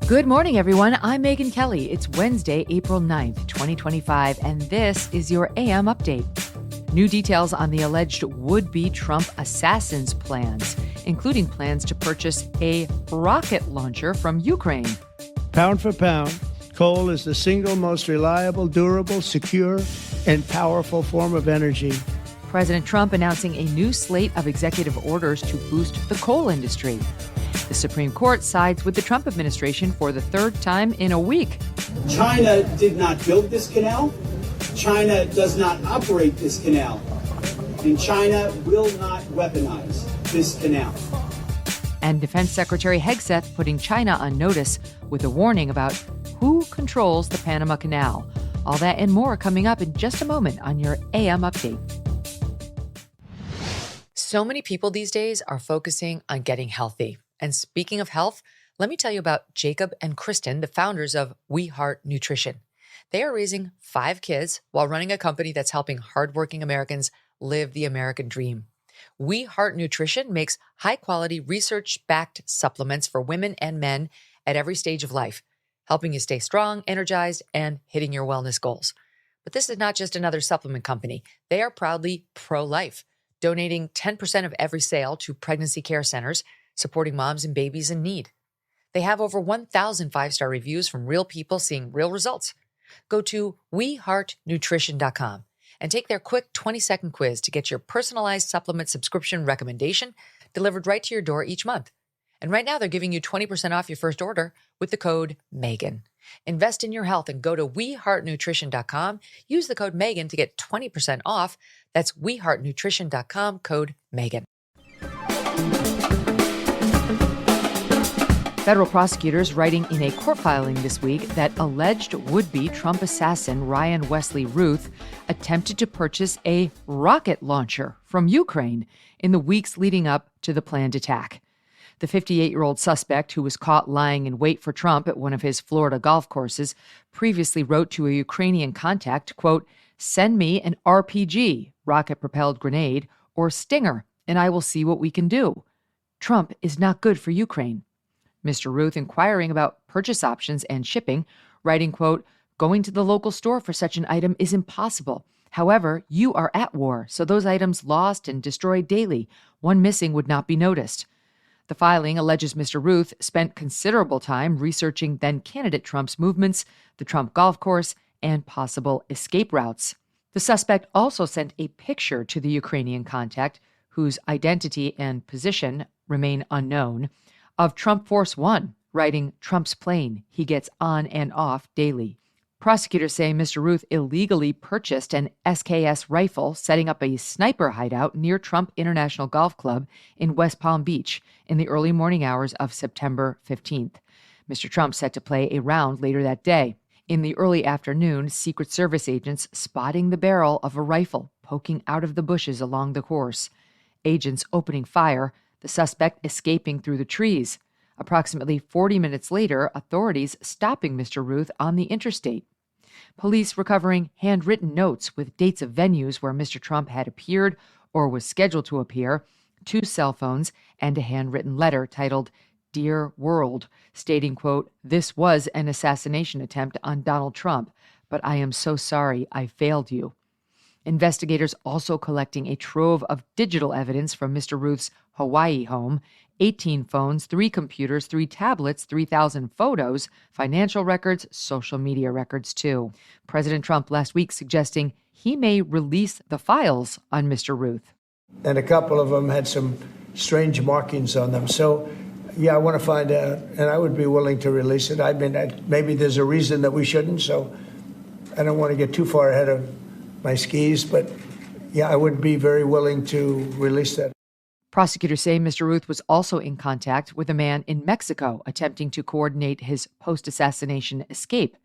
Good morning, everyone. I'm Megyn Kelly. It's Wednesday, April 9th, 2025, and this is your AM update. New details on the alleged would-be Trump assassin's plans, including plans to purchase a rocket launcher from Ukraine. Pound for pound, coal is the single most reliable, durable, secure, and powerful form of energy. President Trump announcing a new slate of executive orders to boost the coal industry. The Supreme Court sides with the Trump administration for the third time in a week. China did not build this canal. China does not operate this canal. And China will not weaponize this canal. And Defense Secretary Hegseth putting China on notice with a warning about who controls the Panama Canal. All that and more coming up in just a moment on your AM update. So many people these days are focusing on getting healthy. And speaking of health, let me tell you about Jacob and Kristen, the founders of We Heart Nutrition. They are raising 5 kids while running a company that's helping hardworking Americans live the American dream. We Heart Nutrition makes high-quality, research-backed supplements for women and men at every stage of life, helping you stay strong, energized, and hitting your wellness goals. But this is not just another supplement company. They are proudly pro-life, donating 10% of every sale to pregnancy care centers, supporting moms and babies in need. They have over 1,000 5-star reviews from real people seeing real results. Go to weheartnutrition.com and take their quick 20-second quiz to get your personalized supplement subscription recommendation delivered right to your door each month. And right now, they're giving you 20% off your first order with the code MEGAN. Invest in your health and go to weheartnutrition.com. Use the code MEGAN to get 20% off. That's weheartnutrition.com, code MEGAN. Federal prosecutors writing in a court filing this week that alleged would-be Trump assassin Ryan Wesley Ruth attempted to purchase a rocket launcher from Ukraine in the weeks leading up to the planned attack. The 58-year-old suspect, who was caught lying in wait for Trump at one of his Florida golf courses, previously wrote to a Ukrainian contact, quote, "Send me an RPG, rocket-propelled grenade, or Stinger, and I will see what we can do. Trump is not good for Ukraine." Mr. Ruth inquiring about purchase options and shipping, writing, quote, "Going to the local store for such an item is impossible. However, you are at war, so those items lost and destroyed daily. One missing would not be noticed." The filing alleges Mr. Ruth spent considerable time researching then-candidate Trump's movements, the Trump golf course, and possible escape routes. The suspect also sent a picture to the Ukrainian contact, whose identity and position remain unknown, of Trump Force One, writing Trump's plane he gets on and off daily. Prosecutors say Mr. Ruth illegally purchased an SKS rifle, setting up a sniper hideout near Trump International Golf Club in West Palm Beach in the early morning hours of September 15th. Mr. Trump set to play a round later that day. In the early afternoon, Secret Service agents spotting the barrel of a rifle poking out of the bushes along the course. Agents opening fire, the suspect escaping through the trees. Approximately 40 minutes later, authorities stopping Mr. Ruth on the interstate. Police recovering handwritten notes with dates of venues where Mr. Trump had appeared or was scheduled to appear, 2 cell phones, and a handwritten letter titled Dear World, stating, quote, "This was an assassination attempt on Donald Trump, but I am so sorry I failed you." Investigators also collecting a trove of digital evidence from Mr. Ruth's Hawaii home, 18 phones, 3 computers, 3 tablets, 3,000 photos, financial records, social media records, too. President Trump last week suggesting he may release the files on Mr. Ruth. And a couple of them had some strange markings on them. So, yeah, I want to find out, and I would be willing to release it. I mean, maybe there's a reason that we shouldn't, so I don't want to get too far ahead of my skis, but yeah, I would be very willing to release that. Prosecutors say Mr. Ruth was also in contact with a man in Mexico attempting to coordinate his post-assassination escape.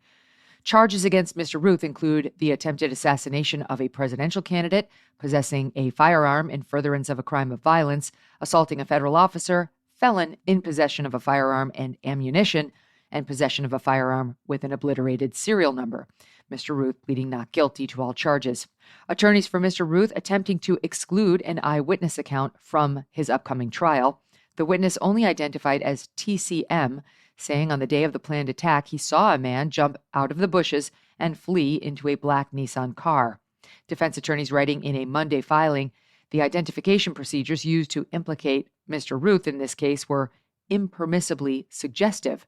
Charges against Mr. Ruth include the attempted assassination of a presidential candidate, possessing a firearm in furtherance of a crime of violence, assaulting a federal officer, felon in possession of a firearm and ammunition, and possession of a firearm with an obliterated serial number. Mr. Ruth pleading not guilty to all charges. Attorneys for Mr. Ruth attempting to exclude an eyewitness account from his upcoming trial. The witness, only identified as TCM, saying on the day of the planned attack he saw a man jump out of the bushes and flee into a black Nissan car. Defense attorneys writing in a Monday filing, the identification procedures used to implicate Mr. Ruth in this case were impermissibly suggestive.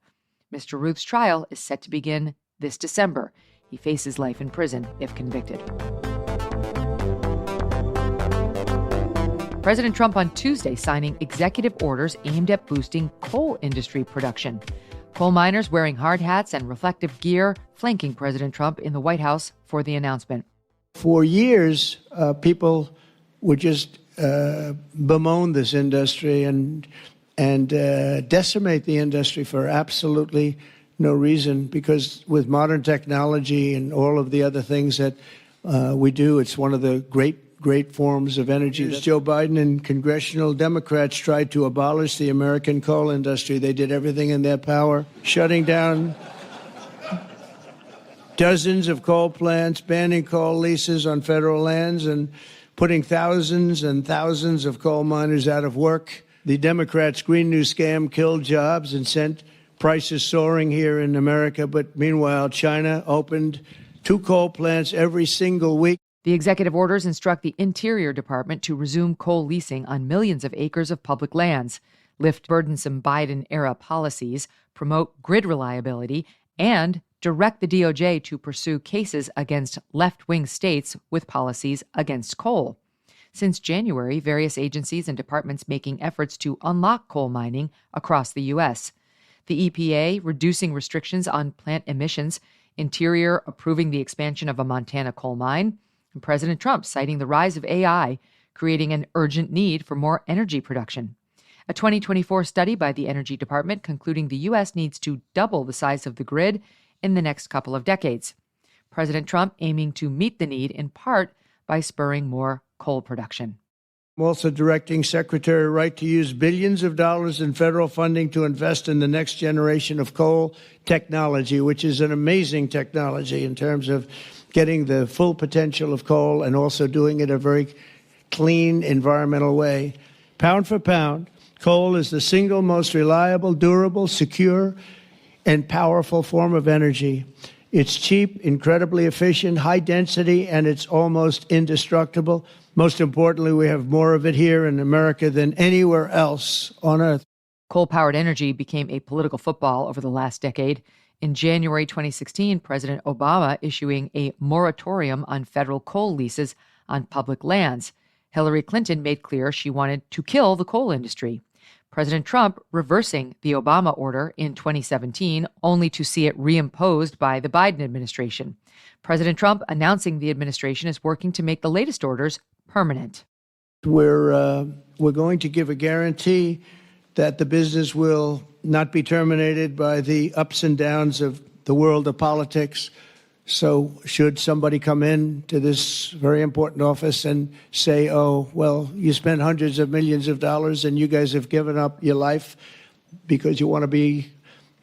Mr. Ruth's trial is set to begin this December. He faces life in prison if convicted. President Trump on Tuesday signing executive orders aimed at boosting coal industry production. Coal miners wearing hard hats and reflective gear flanking President Trump in the White House for the announcement. For years, people would just bemoan this industry and decimate the industry for absolutely no reason, because with modern technology and all of the other things that we do, it's one of the great forms of energy. Joe Biden and congressional Democrats tried to abolish the American coal industry. They did everything in their power, shutting down dozens of coal plants, banning coal leases on federal lands, and putting thousands and thousands of coal miners out of work. The Democrats' Green New Scam killed jobs and sent prices soaring here in America. But meanwhile, China opened 2 coal plants every single week. The executive orders instruct the Interior Department to resume coal leasing on millions of acres of public lands, lift burdensome Biden-era policies, promote grid reliability, and direct the DOJ to pursue cases against left-wing states with policies against coal. Since January, various agencies and departments making efforts to unlock coal mining across the U.S. The EPA reducing restrictions on plant emissions, Interior approving the expansion of a Montana coal mine, and President Trump citing the rise of AI, creating an urgent need for more energy production. A 2024 study by the Energy Department concluding the U.S. needs to double the size of the grid in the next couple of decades. President Trump aiming to meet the need in part by spurring more coal production. I'm also directing Secretary Wright to use billions of dollars in federal funding to invest in the next generation of coal technology, which is an amazing technology in terms of getting the full potential of coal and also doing it in a very clean, environmental way. Pound for pound, coal is the single most reliable, durable, secure, and powerful form of energy. It's cheap, incredibly efficient, high density, and it's almost indestructible. Most importantly, we have more of it here in America than anywhere else on Earth. Coal-powered energy became a political football over the last decade. In January 2016, President Obama issuing a moratorium on federal coal leases on public lands. Hillary Clinton made clear she wanted to kill the coal industry. President Trump reversing the Obama order in 2017, only to see it reimposed by the Biden administration. President Trump announcing the administration is working to make the latest orders permanent. We're going to give a guarantee that the business will not be terminated by the ups and downs of the world of politics. So should somebody come in to this very important office and say, oh, well, you spent hundreds of millions of dollars and you guys have given up your life because you want to be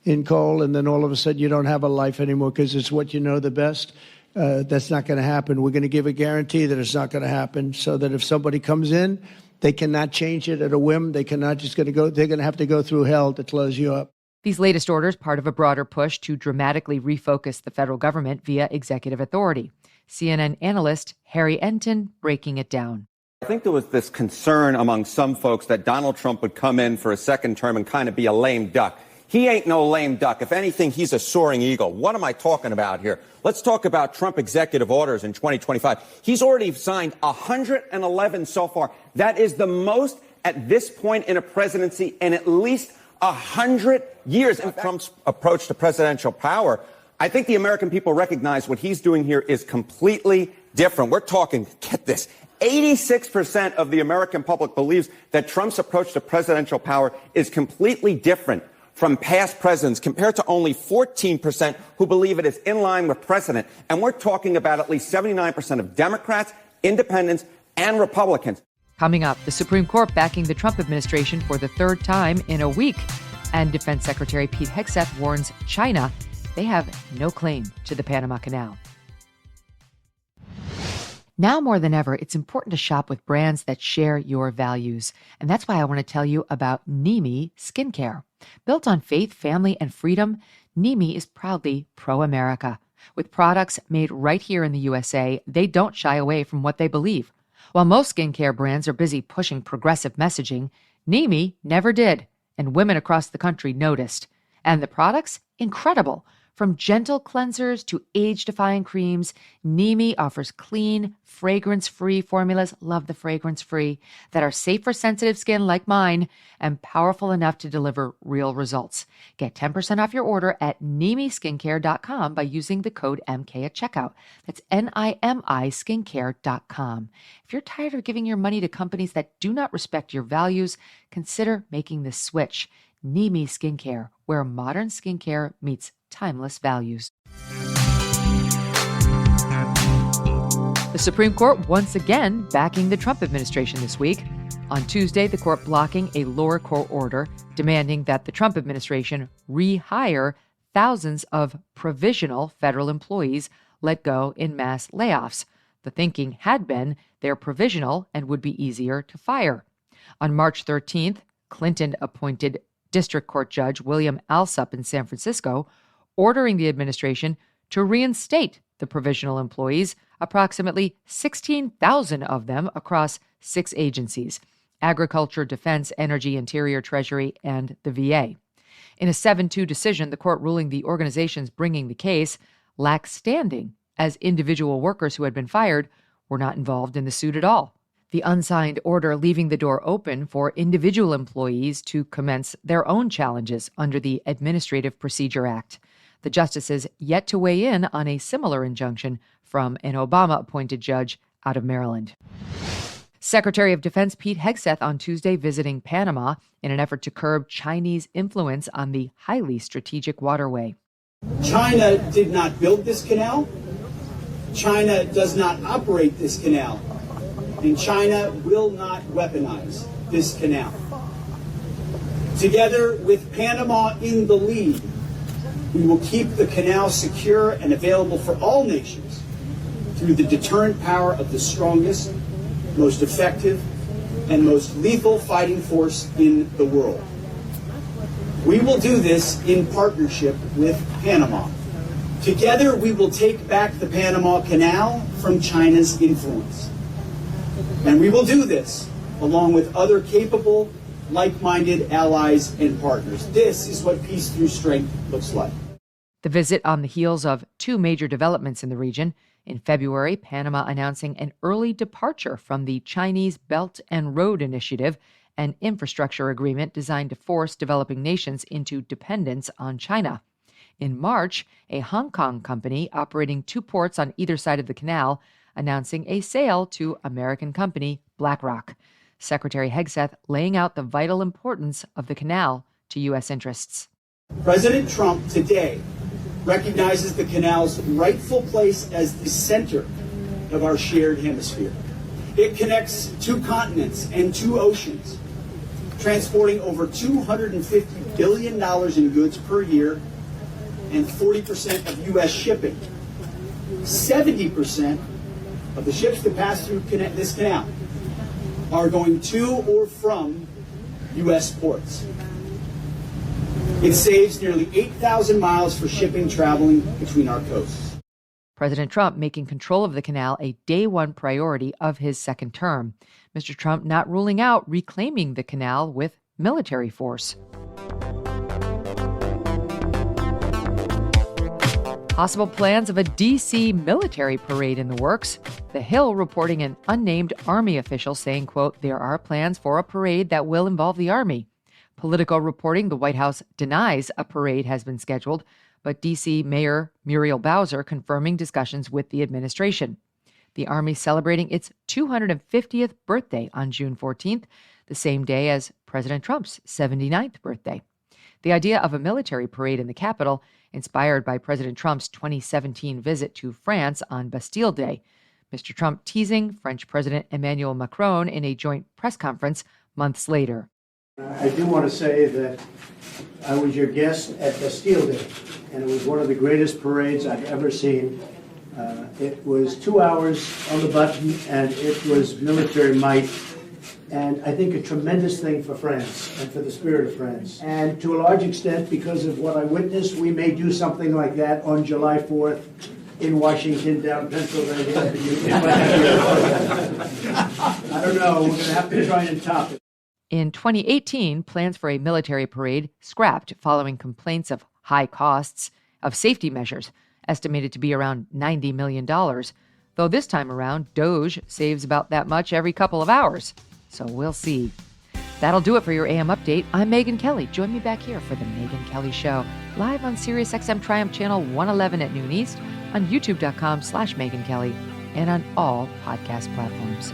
in coal, and then all of a sudden you don't have a life anymore because it's what you know the best, that's not going to happen. We're going to give a guarantee that it's not going to happen, so that if somebody comes in, they cannot change it at a whim. They cannot just they're going to have to go through hell to close you up. These latest orders, part of a broader push to dramatically refocus the federal government via executive authority. CNN analyst Harry Enton breaking it down. I think there was this concern among some folks that Donald Trump would come in for a second term and kind of be a lame duck. He ain't no lame duck. If anything, he's a soaring eagle. What am I talking about here? Let's talk about Trump executive orders in 2025. He's already signed 111 so far. That is the most at this point in a presidency in at least 100 years. And Trump's approach to presidential power, I think the American people recognize what he's doing here is completely different. We're talking, get this, 86% of the American public believes that Trump's approach to presidential power is completely different from past presidents, compared to only 14% who believe it is in line with precedent. And we're talking about at least 79% of Democrats, independents, and Republicans. Coming up, the Supreme Court backing the Trump administration for the third time in a week. And Defense Secretary Pete Hegseth warns China they have no claim to the Panama Canal. Now more than ever, it's important to shop with brands that share your values. And that's why I want to tell you about Nimi Skincare. Built on faith, family, and freedom, NEMI is proudly pro-America. With products made right here in the USA, they don't shy away from what they believe. While most skincare brands are busy pushing progressive messaging, NEMI never did, and women across the country noticed. And the products? Incredible. From gentle cleansers to age-defying creams, NEMI offers clean, fragrance-free formulas, love the fragrance-free, that are safe for sensitive skin like mine and powerful enough to deliver real results. Get 10% off your order at NEMIskincare.com by using the code MK at checkout. That's NIMI skincare.com. If you're tired of giving your money to companies that do not respect your values, consider making the switch. NEMI Skincare, where modern skincare meets timeless values. The Supreme Court once again backing the Trump administration this week. On Tuesday, the court blocking a lower court order demanding that the Trump administration rehire thousands of provisional federal employees let go in mass layoffs. The thinking had been they're provisional and would be easier to fire. On March 13th, Clinton appointed District Court Judge William Alsup in San Francisco, ordering the administration to reinstate the provisional employees, approximately 16,000 of them across 6 agencies: Agriculture, Defense, Energy, Interior, Treasury, and the VA. In a 7-2 decision, the court ruling the organizations bringing the case lacked standing, as individual workers who had been fired were not involved in the suit at all. The unsigned order leaving the door open for individual employees to commence their own challenges under the Administrative Procedure Act. The justices yet to weigh in on a similar injunction from an Obama-appointed judge out of Maryland. Secretary of Defense Pete Hegseth on Tuesday visiting Panama in an effort to curb Chinese influence on the highly strategic waterway. China did not build this canal. China does not operate this canal. And China will not weaponize this canal. Together with Panama in the lead, we will keep the canal secure and available for all nations through the deterrent power of the strongest, most effective, and most lethal fighting force in the world. We will do this in partnership with Panama. Together, we will take back the Panama Canal from China's influence. And we will do this along with other capable, like-minded allies and partners. This is what peace through strength looks like. The visit on the heels of 2 major developments in the region. In February, Panama announcing an early departure from the Chinese Belt and Road Initiative, an infrastructure agreement designed to force developing nations into dependence on China. In March, a Hong Kong company operating 2 ports on either side of the canal announcing a sale to American company BlackRock. Secretary Hegseth laying out the vital importance of the canal to U.S. interests. President Trump today recognizes the canal's rightful place as the center of our shared hemisphere. It connects 2 continents and 2 oceans, transporting over $250 billion in goods per year and 40% of U.S. shipping. 70% of the ships that pass through this canal are going to or from U.S. ports. It saves nearly 8,000 miles for shipping traveling between our coasts. President Trump making control of the canal a day one priority of his second term. Mr. Trump not ruling out reclaiming the canal with military force. Possible plans of a D.C. military parade in the works. The Hill reporting an unnamed Army official saying, quote, there are plans for a parade that will involve the Army. Politico reporting the White House denies a parade has been scheduled, but D.C. Mayor Muriel Bowser confirming discussions with the administration. The Army celebrating its 250th birthday on June 14th, the same day as President Trump's 79th birthday. The idea of a military parade in the Capitol, inspired by President Trump's 2017 visit to France on Bastille Day. Mr. Trump teasing French President Emmanuel Macron in a joint press conference months later. I do want to say that I was your guest at Bastille Day, and it was one of the greatest parades I've ever seen. It was 2 hours on the button, and it was military might And I think a tremendous thing for France and for the spirit of France. And to a large extent, because of what I witnessed, we may do something like that on July 4th in Washington, down Pennsylvania. I don't know. We're going to have to try and top it. In 2018, plans for a military parade scrapped following complaints of high costs of safety measures, estimated to be around $90 million. Though this time around, Doge saves about that much every couple of hours. So we'll see. That'll do it for your AM update. I'm Megyn Kelly. Join me back here for the Megyn Kelly Show, live on SiriusXM Triumph Channel 111 at noon East, on youtube.com/Megyn Kelly, and on all podcast platforms.